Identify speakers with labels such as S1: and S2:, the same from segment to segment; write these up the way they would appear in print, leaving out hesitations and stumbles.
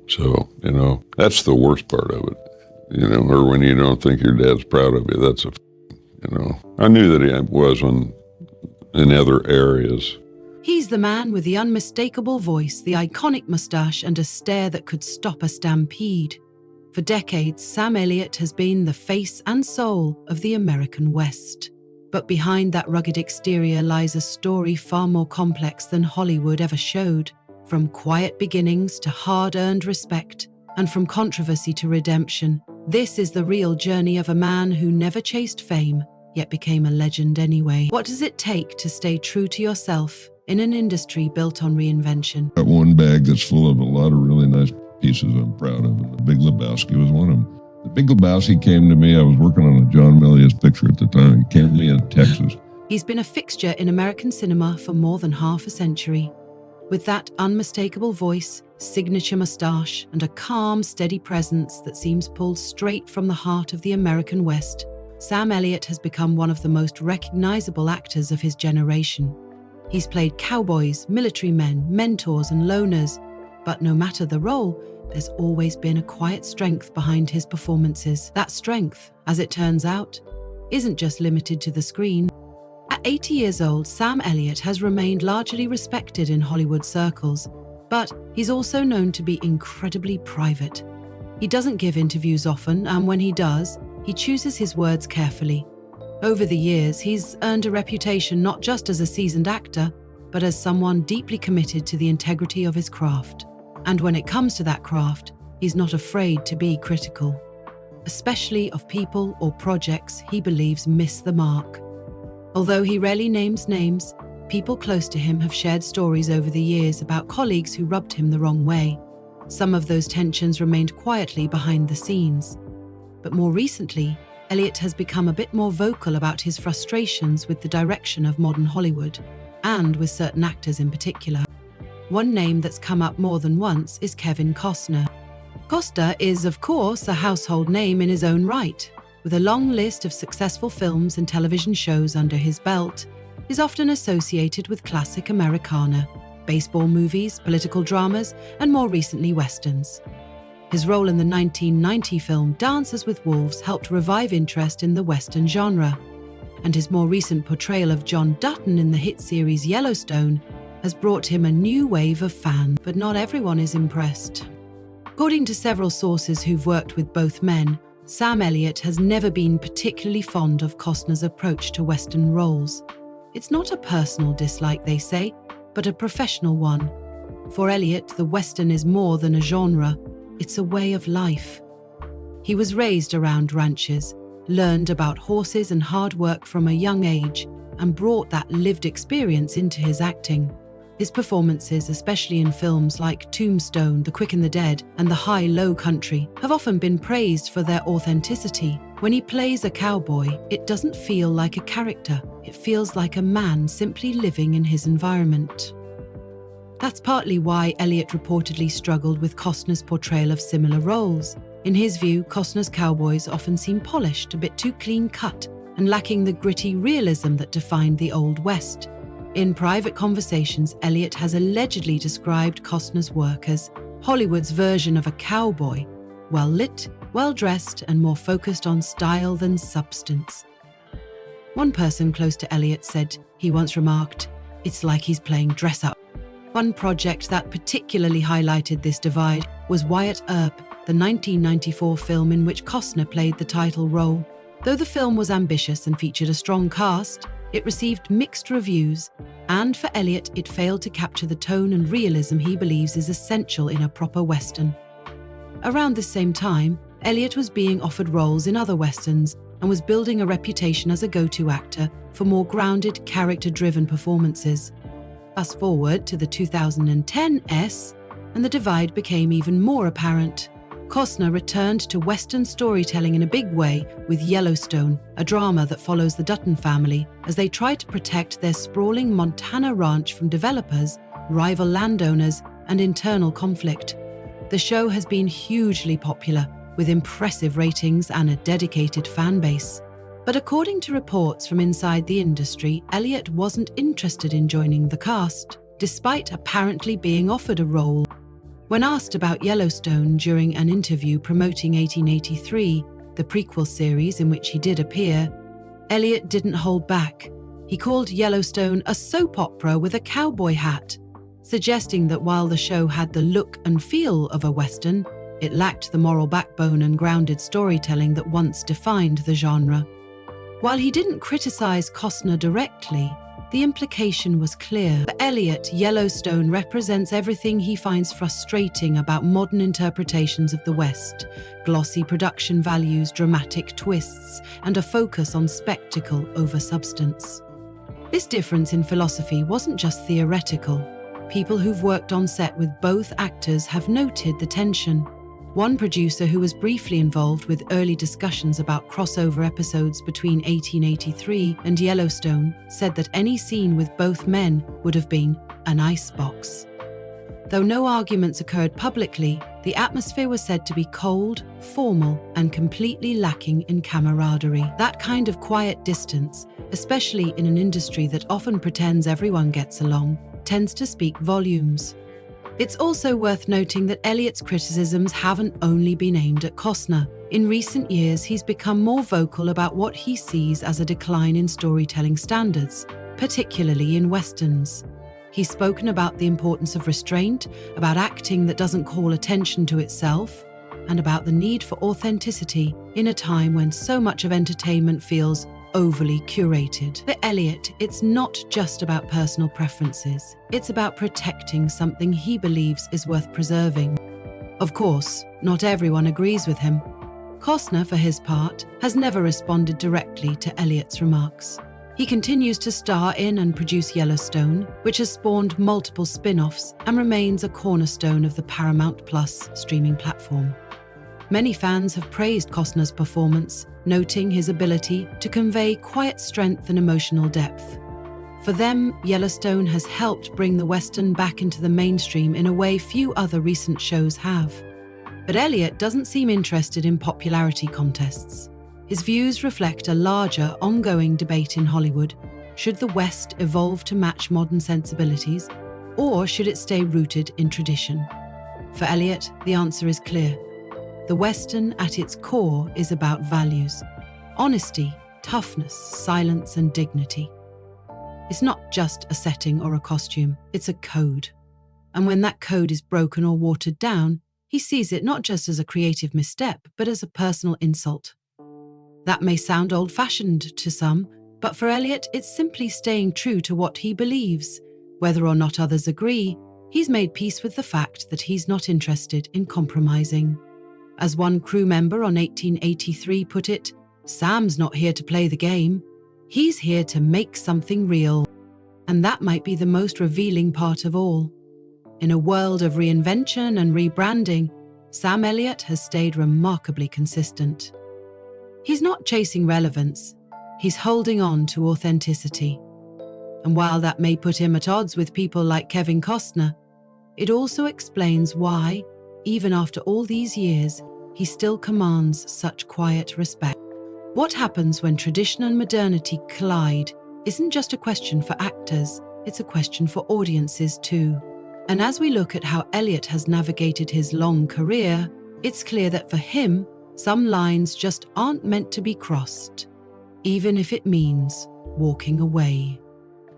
S1: So, that's the worst part of it, or when you don't think your dad's proud of you, that's I knew that he was in other areas.
S2: He's the man with the unmistakable voice, the iconic moustache, and a stare that could stop a stampede. For decades, Sam Elliott has been the face and soul of the American West. But behind that rugged exterior lies a story far more complex than Hollywood ever showed. From quiet beginnings to hard-earned respect, and from controversy to redemption, this is the real journey of a man who never chased fame, yet became a legend anyway. What does it take to stay true to yourself in an industry built on reinvention?
S3: Got one bag that's full of a lot of really nice pieces I'm proud of, and The Big Lebowski was one of them. The Big Lebowski came to me, I was working on a John Milius picture at the time. He came to me in Texas.
S2: He's been a fixture in American cinema for more than half a century. With that unmistakable voice, signature moustache, and a calm, steady presence that seems pulled straight from the heart of the American West, Sam Elliott has become one of the most recognizable actors of his generation. He's played cowboys, military men, mentors, and loners, but no matter the role, there's always been a quiet strength behind his performances. That strength, as it turns out, isn't just limited to the screen. At 80 years old, Sam Elliott has remained largely respected in Hollywood circles, but he's also known to be incredibly private. He doesn't give interviews often, and when he does, he chooses his words carefully. Over the years, he's earned a reputation not just as a seasoned actor, but as someone deeply committed to the integrity of his craft. And when it comes to that craft, he's not afraid to be critical, especially of people or projects he believes miss the mark. Although he rarely names names, people close to him have shared stories over the years about colleagues who rubbed him the wrong way. Some of those tensions remained quietly behind the scenes. But more recently, Elliott has become a bit more vocal about his frustrations with the direction of modern Hollywood, and with certain actors in particular. One name that's come up more than once is Kevin Costner. Costner is, of course, a household name in his own right. With a long list of successful films and television shows under his belt, he's often associated with classic Americana, baseball movies, political dramas, and more recently westerns. His role in the 1990 film Dances with Wolves helped revive interest in the western genre, and his more recent portrayal of John Dutton in the hit series Yellowstone has brought him a new wave of fans, but not everyone is impressed. According to several sources who've worked with both men, Sam Elliott has never been particularly fond of Costner's approach to Western roles. It's not a personal dislike, they say, but a professional one. For Elliott, the Western is more than a genre, it's a way of life. He was raised around ranches, learned about horses and hard work from a young age, and brought that lived experience into his acting. His performances, especially in films like Tombstone, The Quick and the Dead, and The High-Low Country, have often been praised for their authenticity. When he plays a cowboy, it doesn't feel like a character. It feels like a man simply living in his environment. That's partly why Elliott reportedly struggled with Costner's portrayal of similar roles. In his view, Costner's cowboys often seem polished, a bit too clean-cut, and lacking the gritty realism that defined the Old West. In private conversations, Elliott has allegedly described Costner's work as Hollywood's version of a cowboy, well-lit, well-dressed, and more focused on style than substance. One person close to Elliott said he once remarked, "It's like he's playing dress-up." One project that particularly highlighted this divide was Wyatt Earp, the 1994 film in which Costner played the title role. Though the film was ambitious and featured a strong cast, it received mixed reviews, and for Elliott, it failed to capture the tone and realism he believes is essential in a proper Western. Around this same time, Elliott was being offered roles in other Westerns and was building a reputation as a go-to actor for more grounded, character-driven performances. Fast forward to the 2010s, and the divide became even more apparent. Costner returned to Western storytelling in a big way with Yellowstone, a drama that follows the Dutton family as they try to protect their sprawling Montana ranch from developers, rival landowners, and internal conflict. The show has been hugely popular, with impressive ratings and a dedicated fan base. But according to reports from inside the industry, Elliott wasn't interested in joining the cast, despite apparently being offered a role. When asked about Yellowstone during an interview promoting 1883, the prequel series in which he did appear, Elliot didn't hold back. He called Yellowstone a soap opera with a cowboy hat, suggesting that while the show had the look and feel of a Western, it lacked the moral backbone and grounded storytelling that once defined the genre. While he didn't criticize Costner directly, the implication was clear. For Elliot, Yellowstone represents everything he finds frustrating about modern interpretations of the West: glossy production values, dramatic twists, and a focus on spectacle over substance. This difference in philosophy wasn't just theoretical. People who've worked on set with both actors have noted the tension. One producer who was briefly involved with early discussions about crossover episodes between 1883 and Yellowstone said that any scene with both men would have been an icebox. Though no arguments occurred publicly, the atmosphere was said to be cold, formal, and completely lacking in camaraderie. That kind of quiet distance, especially in an industry that often pretends everyone gets along, tends to speak volumes. It's also worth noting that Elliott's criticisms haven't only been aimed at Costner. In recent years, he's become more vocal about what he sees as a decline in storytelling standards, particularly in Westerns. He's spoken about the importance of restraint, about acting that doesn't call attention to itself, and about the need for authenticity in a time when so much of entertainment feels overly curated. For Elliot, it's not just about personal preferences. It's about protecting something he believes is worth preserving. Of course, not everyone agrees with him. Costner, for his part, has never responded directly to Elliott's remarks. He continues to star in and produce Yellowstone, which has spawned multiple spin-offs and remains a cornerstone of the Paramount Plus streaming platform. Many fans have praised Costner's performance, noting his ability to convey quiet strength and emotional depth. For them, Yellowstone has helped bring the Western back into the mainstream in a way few other recent shows have. But Elliot doesn't seem interested in popularity contests. His views reflect a larger, ongoing debate in Hollywood. Should the West evolve to match modern sensibilities, or should it stay rooted in tradition? For Elliot, the answer is clear. The Western, at its core, is about values: honesty, toughness, silence, and dignity. It's not just a setting or a costume, it's a code. And when that code is broken or watered down, he sees it not just as a creative misstep, but as a personal insult. That may sound old-fashioned to some, but for Elliot, it's simply staying true to what he believes. Whether or not others agree, he's made peace with the fact that he's not interested in compromising. As one crew member on 1883 put it, "Sam's not here to play the game. He's here to make something real." And that might be the most revealing part of all. In a world of reinvention and rebranding, Sam Elliott has stayed remarkably consistent. He's not chasing relevance, he's holding on to authenticity. And while that may put him at odds with people like Kevin Costner, it also explains why, even after all these years, he still commands such quiet respect. What happens when tradition and modernity collide isn't just a question for actors, it's a question for audiences too. And as we look at how Elliot has navigated his long career, it's clear that for him, some lines just aren't meant to be crossed, even if it means walking away.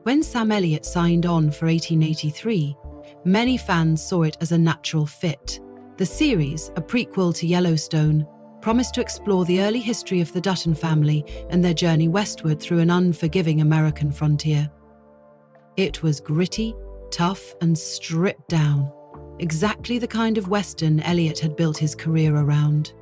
S2: When Sam Elliott signed on for 1883, many fans saw it as a natural fit. The series, a prequel to Yellowstone, promised to explore the early history of the Dutton family and their journey westward through an unforgiving American frontier. It was gritty, tough, and stripped down, exactly the kind of Western Elliot had built his career around.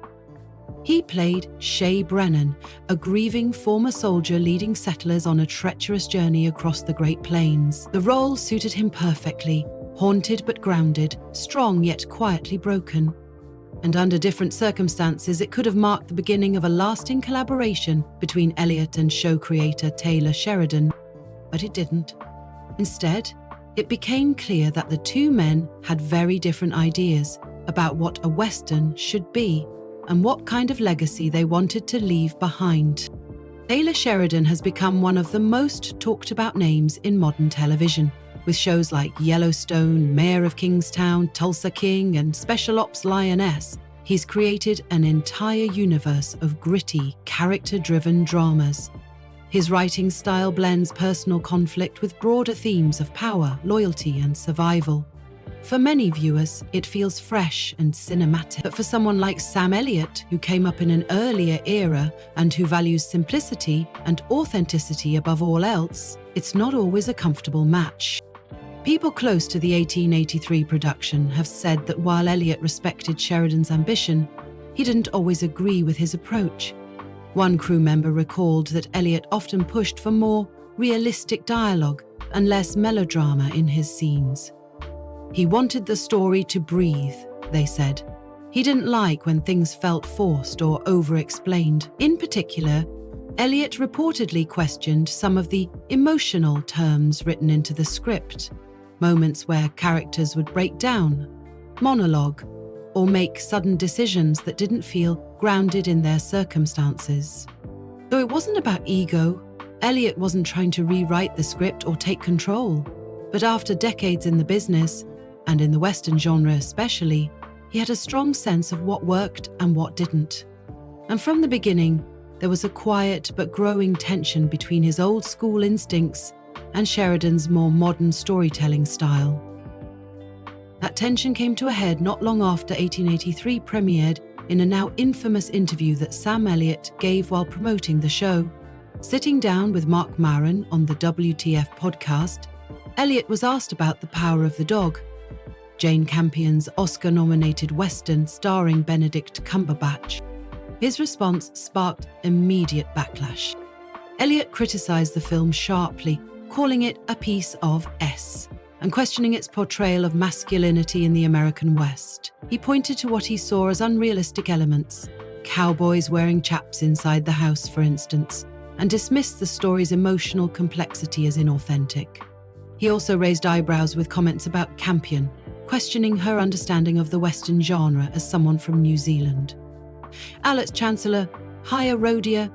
S2: He played Shay Brennan, a grieving former soldier leading settlers on a treacherous journey across the Great Plains. The role suited him perfectly, haunted but grounded, strong yet quietly broken. And under different circumstances, it could have marked the beginning of a lasting collaboration between Elliot and show creator Taylor Sheridan, but it didn't. Instead, it became clear that the two men had very different ideas about what a Western should be and what kind of legacy they wanted to leave behind. Taylor Sheridan has become one of the most talked about names in modern television. With shows like Yellowstone, Mayor of Kingstown, Tulsa King, and Special Ops Lioness, he's created an entire universe of gritty, character-driven dramas. His writing style blends personal conflict with broader themes of power, loyalty, and survival. For many viewers, it feels fresh and cinematic. But for someone like Sam Elliott, who came up in an earlier era and who values simplicity and authenticity above all else, it's not always a comfortable match. People close to the 1883 production have said that while Elliott respected Sheridan's ambition, he didn't always agree with his approach. One crew member recalled that Elliott often pushed for more realistic dialogue and less melodrama in his scenes. He wanted the story to breathe, they said. He didn't like when things felt forced or over-explained. In particular, Elliott reportedly questioned some of the emotional terms written into the script. Moments where characters would break down, monologue, or make sudden decisions that didn't feel grounded in their circumstances. Though it wasn't about ego, Elliott wasn't trying to rewrite the script or take control. But after decades in the business, and in the Western genre especially, he had a strong sense of what worked and what didn't. And from the beginning, there was a quiet but growing tension between his old-school instincts and Sheridan's more modern storytelling style. That tension came to a head not long after 1883 premiered in a now infamous interview that Sam Elliott gave while promoting the show. Sitting down with Mark Maron on the WTF podcast, Elliott was asked about The Power of the Dog, Jane Campion's Oscar-nominated Western starring Benedict Cumberbatch. His response sparked immediate backlash. Elliott criticized the film sharply, calling it a piece of S, and questioning its portrayal of masculinity in the American West. He pointed to what he saw as unrealistic elements, cowboys wearing chaps inside the house, for instance, and dismissed the story's emotional complexity as inauthentic. He also raised eyebrows with comments about Campion, questioning her understanding of the Western genre as someone from New Zealand. Alex Chancellor, Hiya Rhodia.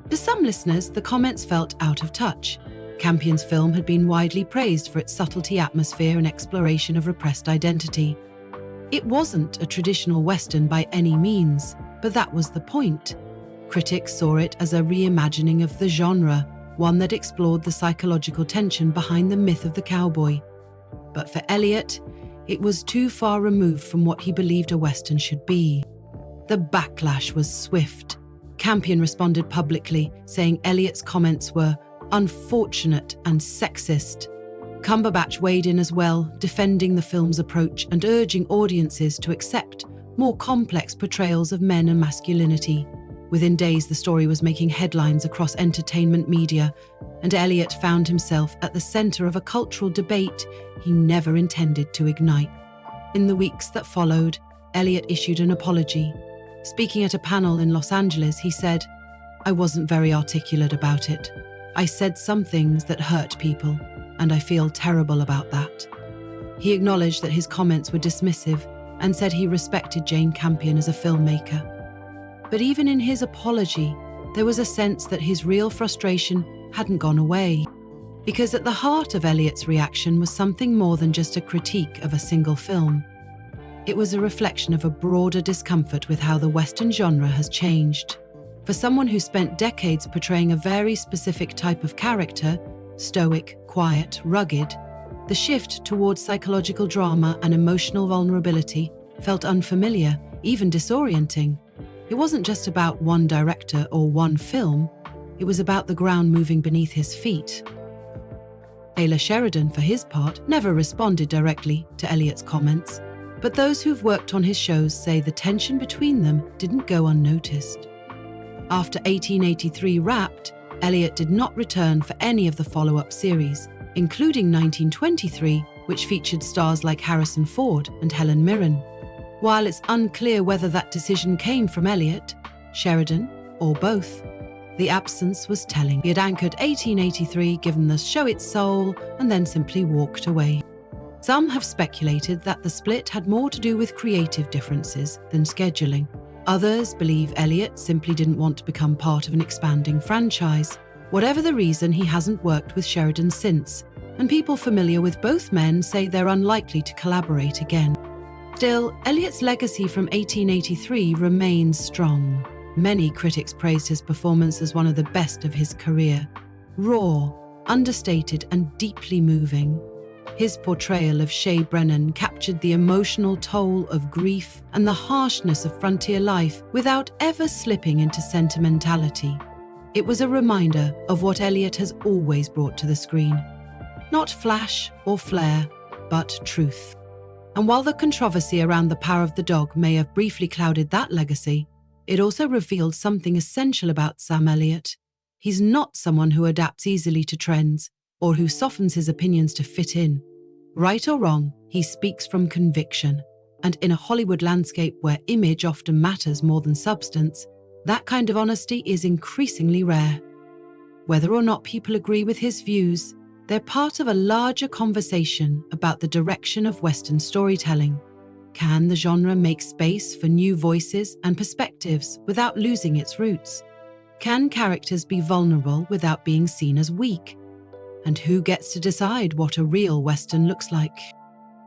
S2: To some listeners, the comments felt out of touch. Campion's film had been widely praised for its subtlety, atmosphere, and exploration of repressed identity. It wasn't a traditional Western by any means, but that was the point. Critics saw it as a reimagining of the genre, one that explored the psychological tension behind the myth of the cowboy. But for Elliott, it was too far removed from what he believed a Western should be. The backlash was swift. Campion responded publicly, saying Elliott's comments were unfortunate and sexist. Cumberbatch weighed in as well, defending the film's approach and urging audiences to accept more complex portrayals of men and masculinity. Within days, the story was making headlines across entertainment media, and Elliott found himself at the center of a cultural debate he never intended to ignite. In the weeks that followed, Elliott issued an apology. Speaking at a panel in Los Angeles, he said, "I wasn't very articulate about it. I said some things that hurt people, and I feel terrible about that." He acknowledged that his comments were dismissive and said he respected Jane Campion as a filmmaker. But even in his apology, there was a sense that his real frustration hadn't gone away. Because at the heart of Elliott's reaction was something more than just a critique of a single film. It was a reflection of a broader discomfort with how the Western genre has changed. For someone who spent decades portraying a very specific type of character, stoic, quiet, rugged, the shift towards psychological drama and emotional vulnerability felt unfamiliar, even disorienting. It wasn't just about one director or one film, it was about the ground moving beneath his feet. Taylor Sheridan, for his part, never responded directly to Elliott's comments, but those who've worked on his shows say the tension between them didn't go unnoticed. After 1883 wrapped, Elliott did not return for any of the follow-up series, including 1923, which featured stars like Harrison Ford and Helen Mirren. While it's unclear whether that decision came from Elliott, Sheridan, or both, the absence was telling. He had anchored 1883, given the show its soul, and then simply walked away. Some have speculated that the split had more to do with creative differences than scheduling. Others believe Elliott simply didn't want to become part of an expanding franchise. Whatever the reason, he hasn't worked with Sheridan since, and people familiar with both men say they're unlikely to collaborate again. Still, Elliott's legacy from 1883 remains strong. Many critics praised his performance as one of the best of his career. Raw, understated, and deeply moving. His portrayal of Shea Brennan captured the emotional toll of grief and the harshness of frontier life without ever slipping into sentimentality. It was a reminder of what Elliott has always brought to the screen. Not flash or flair, but truth. And while the controversy around the power of the dog may have briefly clouded that legacy, it also revealed something essential about Sam Elliott. He's not someone who adapts easily to trends or who softens his opinions to fit in. Right or wrong, he speaks from conviction. And in a Hollywood landscape where image often matters more than substance, that kind of honesty is increasingly rare. Whether or not people agree with his views, they're part of a larger conversation about the direction of Western storytelling. Can the genre make space for new voices and perspectives without losing its roots? Can characters be vulnerable without being seen as weak? And who gets to decide what a real Western looks like?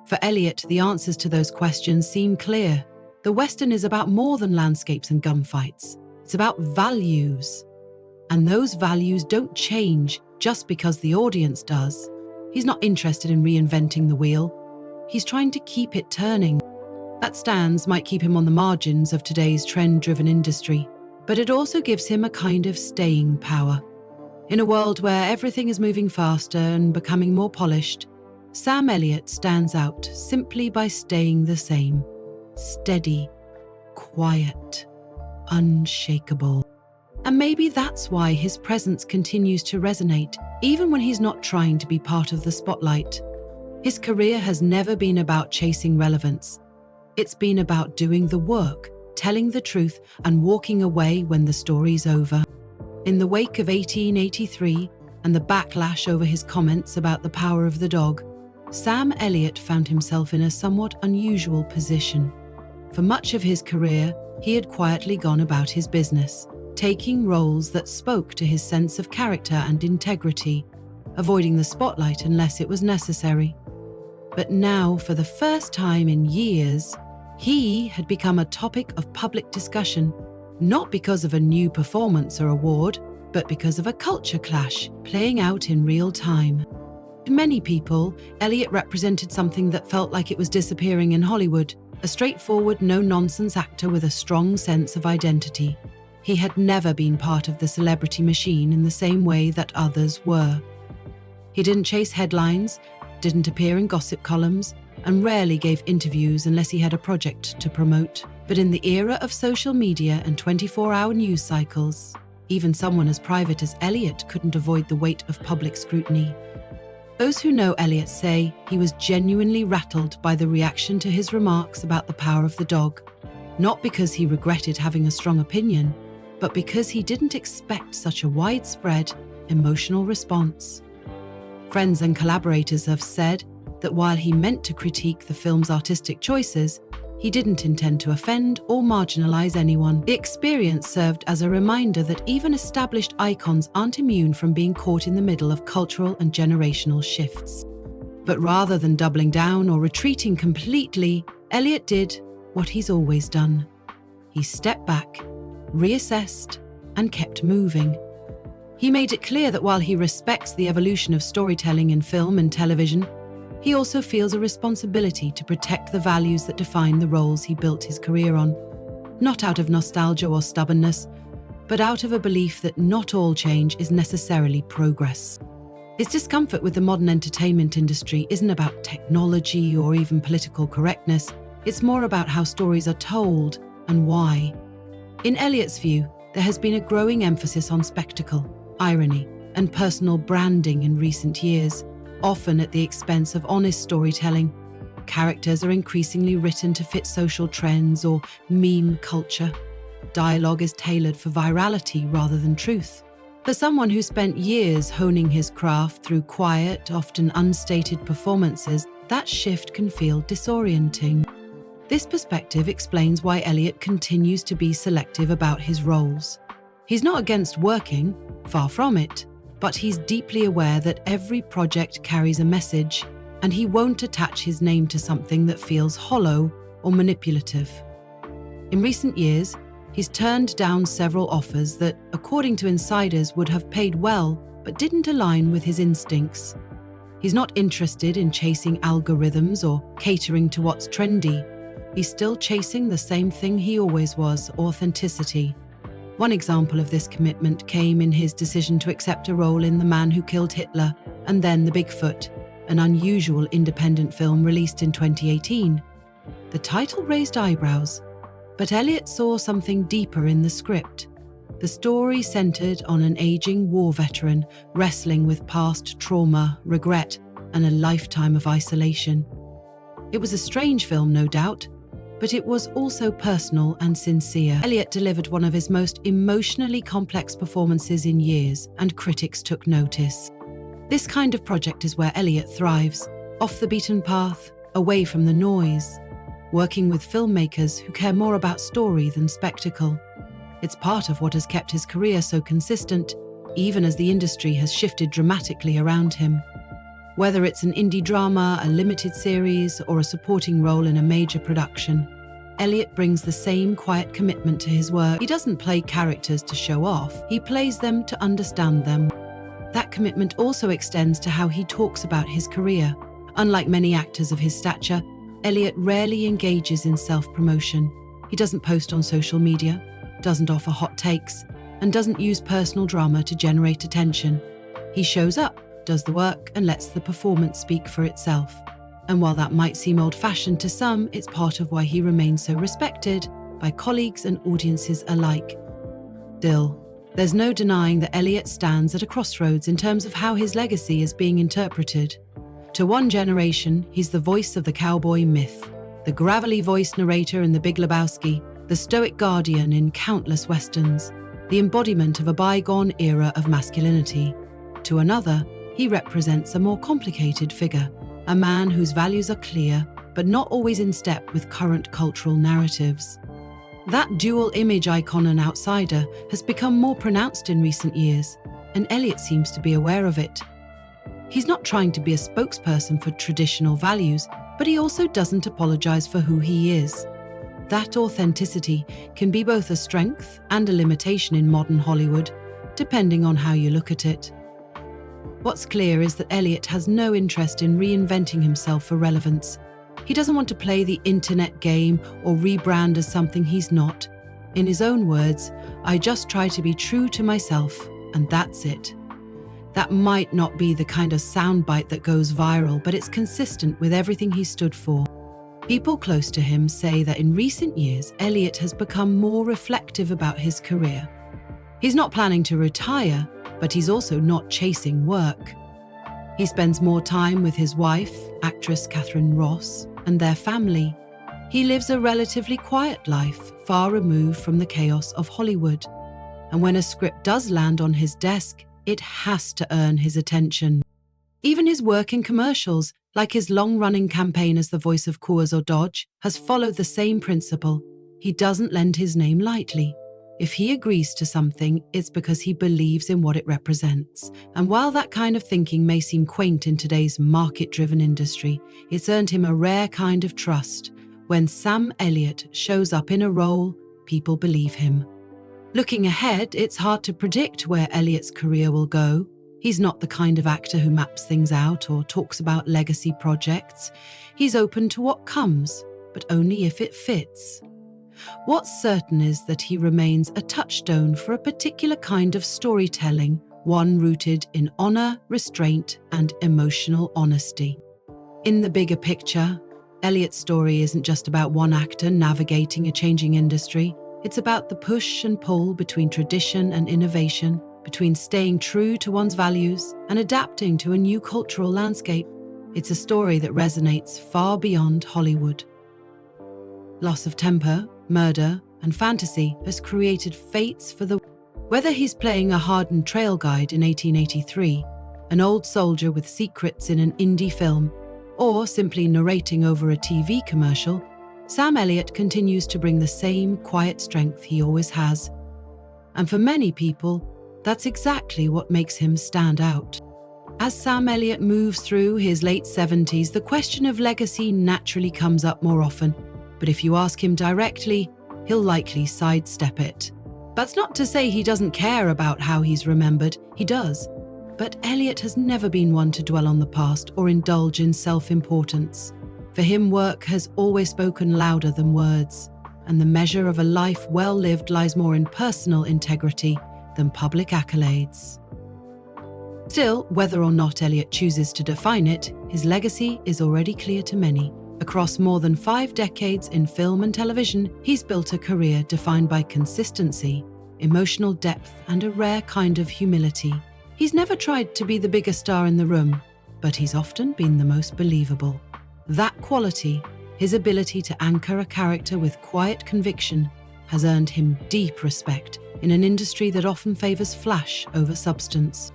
S2: For Elliott, the answers to those questions seem clear. The Western is about more than landscapes and gunfights. It's about values. And those values don't change just because the audience does. He's not interested in reinventing the wheel. He's trying to keep it turning. That stance might keep him on the margins of today's trend-driven industry, but it also gives him a kind of staying power. In a world where everything is moving faster and becoming more polished, Sam Elliott stands out simply by staying the same. Steady, quiet, unshakable. And maybe that's why his presence continues to resonate, even when he's not trying to be part of the spotlight. His career has never been about chasing relevance. It's been about doing the work, telling the truth, and walking away when the story's over. In the wake of 1883 and the backlash over his comments about the power of the dog, Sam Elliott found himself in a somewhat unusual position. For much of his career, he had quietly gone about his business, taking roles that spoke to his sense of character and integrity, avoiding the spotlight unless it was necessary. But now, for the first time in years, he had become a topic of public discussion, not because of a new performance or award, but because of a culture clash playing out in real time. To many people, Elliott represented something that felt like it was disappearing in Hollywood, a straightforward, no-nonsense actor with a strong sense of identity. He had never been part of the celebrity machine in the same way that others were. He didn't chase headlines, didn't appear in gossip columns, and rarely gave interviews unless he had a project to promote. But in the era of social media and 24-hour news cycles, even someone as private as Elliott couldn't avoid the weight of public scrutiny. Those who know Elliott say he was genuinely rattled by the reaction to his remarks about the power of the dog, not because he regretted having a strong opinion, but because he didn't expect such a widespread, emotional response. Friends and collaborators have said that while he meant to critique the film's artistic choices, he didn't intend to offend or marginalize anyone. The experience served as a reminder that even established icons aren't immune from being caught in the middle of cultural and generational shifts. But rather than doubling down or retreating completely, Elliott did what he's always done. He stepped back, reassessed, and kept moving. He made it clear that while he respects the evolution of storytelling in film and television, he also feels a responsibility to protect the values that define the roles he built his career on, not out of nostalgia or stubbornness, but out of a belief that not all change is necessarily progress. His discomfort with the modern entertainment industry isn't about technology or even political correctness, it's more about how stories are told and why. In Elliott's view, there has been a growing emphasis on spectacle, irony, and personal branding in recent years, often at the expense of honest storytelling. Characters are increasingly written to fit social trends or meme culture. Dialogue is tailored for virality rather than truth. For someone who spent years honing his craft through quiet, often unstated performances, that shift can feel disorienting. This perspective explains why Elliott continues to be selective about his roles. He's not against working, far from it, but he's deeply aware that every project carries a message, and he won't attach his name to something that feels hollow or manipulative. In recent years, he's turned down several offers that, according to insiders, would have paid well but didn't align with his instincts. He's not interested in chasing algorithms or catering to what's trendy. He's still chasing the same thing he always was: authenticity. One example of this commitment came in his decision to accept a role in The Man Who Killed Hitler and Then the Bigfoot, an unusual independent film released in 2018. The title raised eyebrows, but Elliot saw something deeper in the script. The story centered on an aging war veteran wrestling with past trauma, regret, and a lifetime of isolation. It was a strange film, no doubt, but it was also personal and sincere. Elliot delivered one of his most emotionally complex performances in years, and critics took notice. This kind of project is where Elliot thrives, off the beaten path, away from the noise, working with filmmakers who care more about story than spectacle. It's part of what has kept his career so consistent, even as the industry has shifted dramatically around him. Whether it's an indie drama, a limited series, or a supporting role in a major production, Elliot brings the same quiet commitment to his work. He doesn't play characters to show off, he plays them to understand them. That commitment also extends to how he talks about his career. Unlike many actors of his stature, Elliot rarely engages in self-promotion. He doesn't post on social media, doesn't offer hot takes, and doesn't use personal drama to generate attention. He shows up, does the work, and lets the performance speak for itself. And while that might seem old-fashioned to some, it's part of why he remains so respected by colleagues and audiences alike. Still, there's no denying that Elliot stands at a crossroads in terms of how his legacy is being interpreted. To one generation, he's the voice of the cowboy myth, the gravelly-voiced narrator in The Big Lebowski, the stoic guardian in countless westerns, the embodiment of a bygone era of masculinity. To another, he represents a more complicated figure, a man whose values are clear, but not always in step with current cultural narratives. That dual image icon and outsider has become more pronounced in recent years, and Elliot seems to be aware of it. He's not trying to be a spokesperson for traditional values, but he also doesn't apologize for who he is. That authenticity can be both a strength and a limitation in modern Hollywood, depending on how you look at it. What's clear is that Elliot has no interest in reinventing himself for relevance. He doesn't want to play the internet game or rebrand as something he's not. In his own words, "I just try to be true to myself, and that's it." That might not be the kind of soundbite that goes viral, but it's consistent with everything he stood for. People close to him say that in recent years, Elliot has become more reflective about his career. He's not planning to retire, but he's also not chasing work. He spends more time with his wife, actress Catherine Ross, and their family. He lives a relatively quiet life, far removed from the chaos of Hollywood. And when a script does land on his desk, it has to earn his attention. Even his work in commercials, like his long-running campaign as the voice of Coors or Dodge, has followed the same principle. He doesn't lend his name lightly. If he agrees to something, it's because he believes in what it represents. And while that kind of thinking may seem quaint in today's market-driven industry, it's earned him a rare kind of trust. When Sam Elliott shows up in a role, people believe him. Looking ahead, it's hard to predict where Elliott's career will go. He's not the kind of actor who maps things out or talks about legacy projects. He's open to what comes, but only if it fits. What's certain is that he remains a touchstone for a particular kind of storytelling, one rooted in honor, restraint, and emotional honesty. In the bigger picture, Elliott's story isn't just about one actor navigating a changing industry. It's about the push and pull between tradition and innovation, between staying true to one's values and adapting to a new cultural landscape. It's a story that resonates far beyond Hollywood. Loss of temper, murder, and fantasy has created fates for the... Whether he's playing a hardened trail guide in 1883, an old soldier with secrets in an indie film, or simply narrating over a TV commercial, Sam Elliott continues to bring the same quiet strength he always has. And for many people, That's exactly what makes him stand out. As Sam Elliott moves through his late 70s, the question of legacy naturally comes up more often, but if you ask him directly, he'll likely sidestep it. That's not to say he doesn't care about how he's remembered, he does. But Elliot has never been one to dwell on the past or indulge in self-importance. For him, work has always spoken louder than words, and the measure of a life well lived lies more in personal integrity than public accolades. Still, whether or not Elliot chooses to define it, his legacy is already clear to many. Across more than 5 decades in film and television, he's built a career defined by consistency, emotional depth, and a rare kind of humility. He's never tried to be the biggest star in the room, but he's often been the most believable. That quality, his ability to anchor a character with quiet conviction, has earned him deep respect in an industry that often favors flash over substance.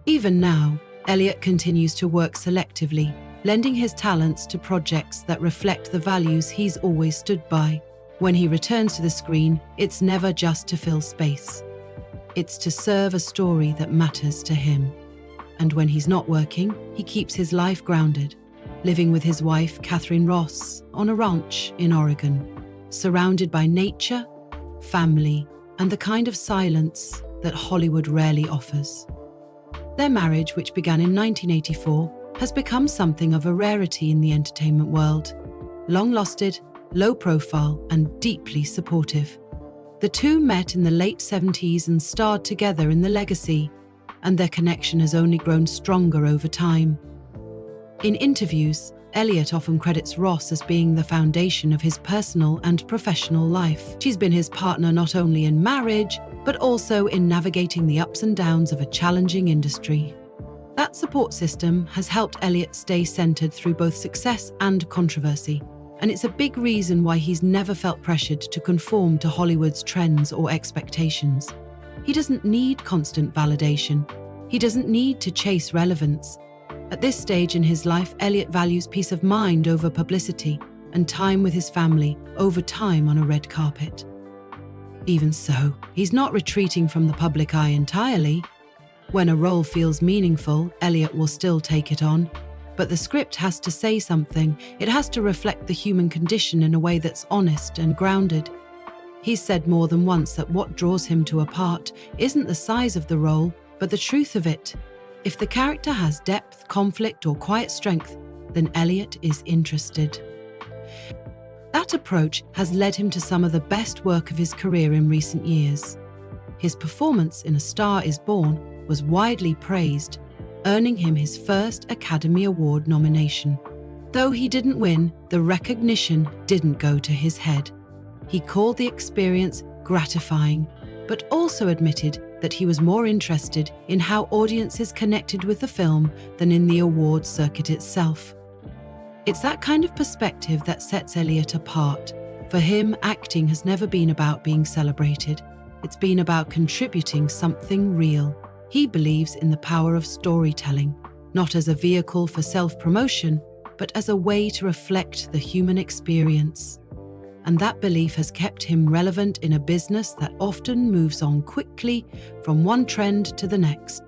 S2: Even now, Elliot continues to work selectively, lending his talents to projects that reflect the values he's always stood by. When he returns to the screen, it's never just to fill space. It's to serve a story that matters to him. And when he's not working, he keeps his life grounded, living with his wife, Catherine Ross, on a ranch in Oregon, surrounded by nature, family, and the kind of silence that Hollywood rarely offers. Their marriage, which began in 1984, has become something of a rarity in the entertainment world. Long-lasted, low-profile, and deeply supportive. The two met in the late 70s and starred together in The Legacy, and their connection has only grown stronger over time. In interviews, Elliot often credits Ross as being the foundation of his personal and professional life. She's been his partner not only in marriage, but also in navigating the ups and downs of a challenging industry. That support system has helped Elliot stay centered through both success and controversy, and it's a big reason why he's never felt pressured to conform to Hollywood's trends or expectations. He doesn't need constant validation. He doesn't need to chase relevance. At this stage in his life, Elliot values peace of mind over publicity and time with his family over time on a red carpet. Even so, he's not retreating from the public eye entirely. When a role feels meaningful, Elliot will still take it on. But the script has to say something. It has to reflect the human condition in a way that's honest and grounded. He's said more than once that what draws him to a part isn't the size of the role, but the truth of it. If the character has depth, conflict, or quiet strength, then Elliot is interested. That approach has led him to some of the best work of his career in recent years. His performance in A Star Is Born was widely praised, earning him his first Academy Award nomination. Though he didn't win, the recognition didn't go to his head. He called the experience gratifying, but also admitted that he was more interested in how audiences connected with the film than in the awards circuit itself. It's that kind of perspective that sets Elliot apart. For him, acting has never been about being celebrated. It's been about contributing something real. He believes in the power of storytelling, not as a vehicle for self-promotion, but as a way to reflect the human experience. And that belief has kept him relevant in a business that often moves on quickly from one trend to the next.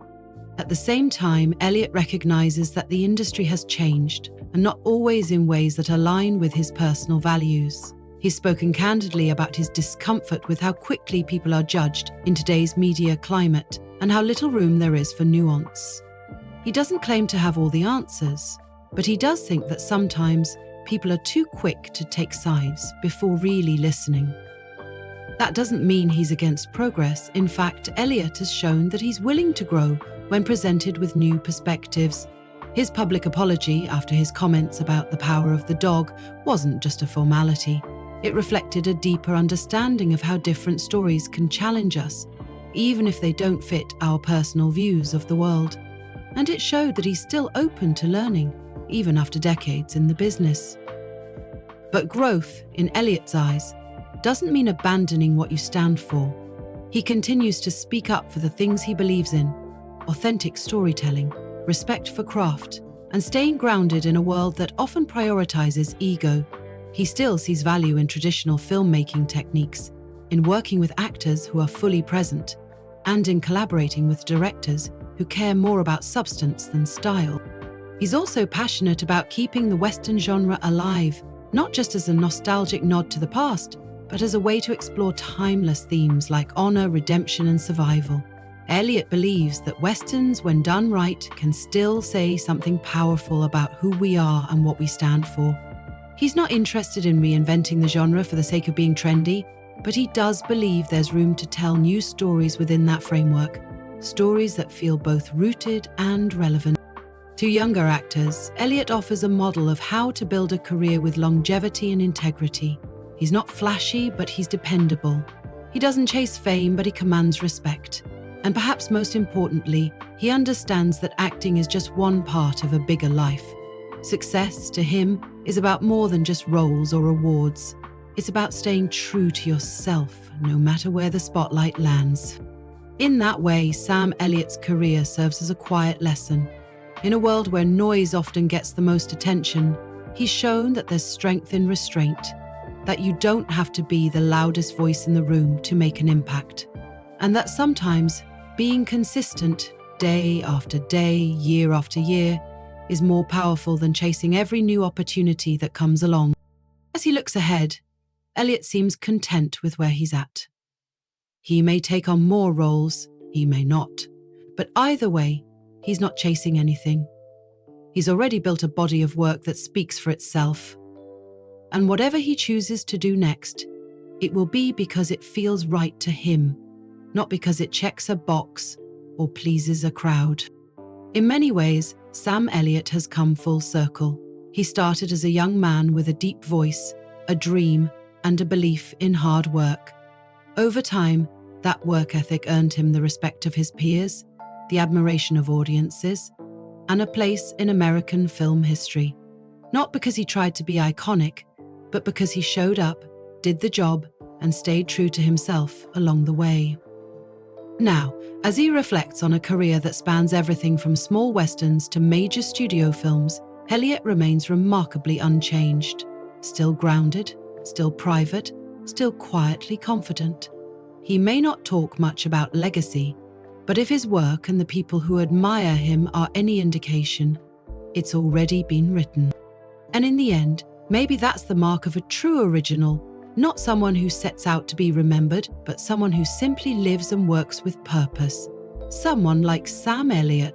S2: At the same time, Elliot recognizes that the industry has changed, and not always in ways that align with his personal values. He's spoken candidly about his discomfort with how quickly people are judged in today's media climate, and how little room there is for nuance. He doesn't claim to have all the answers, but he does think that sometimes people are too quick to take sides before really listening. That doesn't mean he's against progress. In fact, Elliot has shown that he's willing to grow when presented with new perspectives. His public apology after his comments about the power of the dog wasn't just a formality. It reflected a deeper understanding of how different stories can challenge us, even if they don't fit our personal views of the world. And it showed that he's still open to learning, even after decades in the business. But growth, in Elliot's eyes, doesn't mean abandoning what you stand for. He continues to speak up for the things he believes in: authentic storytelling, respect for craft, and staying grounded in a world that often prioritizes ego. He still sees value in traditional filmmaking techniques, in working with actors who are fully present, and in collaborating with directors who care more about substance than style. He's also passionate about keeping the Western genre alive, not just as a nostalgic nod to the past, but as a way to explore timeless themes like honor, redemption, and survival. Elliot believes that Westerns, when done right, can still say something powerful about who we are and what we stand for. He's not interested in reinventing the genre for the sake of being trendy, but he does believe there's room to tell new stories within that framework, stories that feel both rooted and relevant. To younger actors, Elliot offers a model of how to build a career with longevity and integrity. He's not flashy, but he's dependable. He doesn't chase fame, but he commands respect. And perhaps most importantly, he understands that acting is just one part of a bigger life. Success, to him, is about more than just roles or awards. It's about staying true to yourself, no matter where the spotlight lands. In that way, Sam Elliott's career serves as a quiet lesson. In a world where noise often gets the most attention, he's shown that there's strength in restraint, that you don't have to be the loudest voice in the room to make an impact, and that sometimes being consistent, day after day, year after year, is more powerful than chasing every new opportunity that comes along. As he looks ahead, Elliot seems content with where he's at. He may take on more roles, he may not, but either way, he's not chasing anything. He's already built a body of work that speaks for itself. And whatever he chooses to do next, it will be because it feels right to him, not because it checks a box or pleases a crowd. In many ways, Sam Elliott has come full circle. He started as a young man with a deep voice, a dream, and a belief in hard work. Over time, that work ethic earned him the respect of his peers, the admiration of audiences, and a place in American film history. Not because he tried to be iconic, but because he showed up, did the job, and stayed true to himself along the way. Now, as he reflects on a career that spans everything from small westerns to major studio films, Elliot remains remarkably unchanged, still grounded, still private, still quietly confident. He may not talk much about legacy, but if his work and the people who admire him are any indication, it's already been written. And in the end, maybe that's the mark of a true original, not someone who sets out to be remembered, but someone who simply lives and works with purpose. Someone like Sam Elliott.